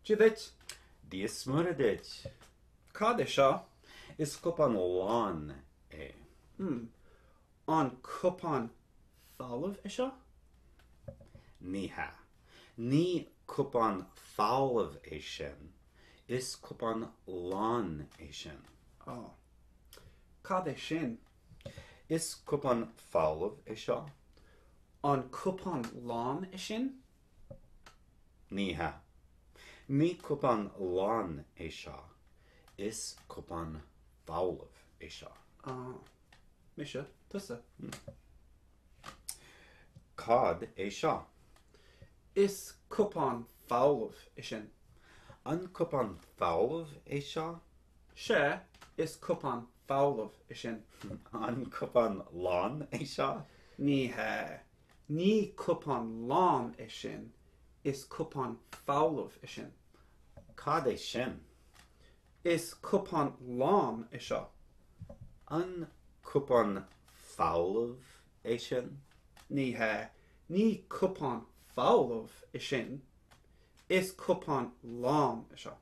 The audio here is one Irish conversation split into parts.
Judith, Dies muradit. cad é seo? Is cupan lán é. An cupán fálamh é seo? Ní ha. Ní cupan fálamh é sin. Is cupan lán é sin. Oh. Cad é sin? Is cupan fálamh é seo? An cupán lán é sin? Ní ha. Ní cupan lán é seo. Is cupan fálamh é seo. Oh. Misha, tusa. Cad é seo? Is cupán fálamh é sin? An cupan fálamh é seo? Se is cupán fálamh é sin. An cupan lán é seo? Ní he. Ní cupán lán é sin. Is cupán fálamh é sin. Cad é sin? Is cupán lán é seo? An cupan fálamh é sin? Ní he. Ní cupán fálamh é sin. Is cupán lán é seo?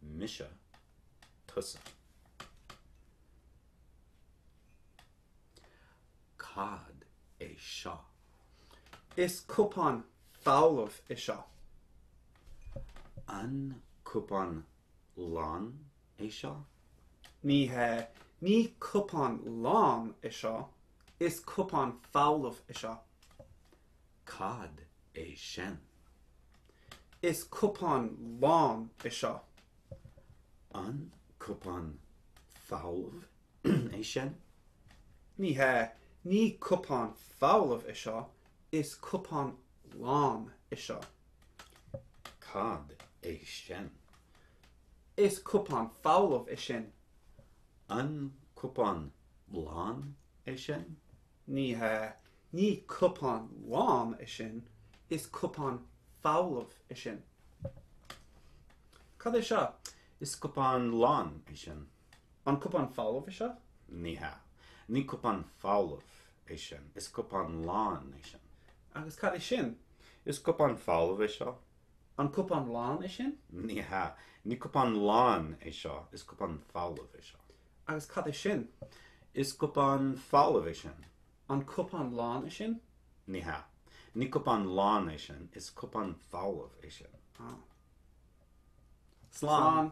Misha. Tusa. Cad é seo? Is cupán fálamh é seo? An cupan lán é seo? Ní he. Ní cupán lán é seo. Is cupán fálamh é seo? Cad é sin? Is cupán lán é seo? An cupan fálamh é sin? Ní he. Ní cupán fálamh é seo. Is cupán lán é seo? Cad é sin? Is cupán fálamh é sin? An cupan lán é sin? Ní he. Ní cupán lán é sin. Is cupán fálamh é sin? Cad é seo? Is cupan lán é sin? An cupán fálamh é seo? Ní ha. Ní cupan fálamh é sin. Is cupan lán é sin. Agus cad é sin? Is cupan fálamh é seo? An cupán lán é sin? Ní ha. Ní cupan lán é seo. Is cupan fálamh é seo. Agus cad é sin? Is cupan fálamh é sin? An cupán lán é sin? Ní ha. Ní cupan lán é sin. Is cupan fálamh é sin. Slán.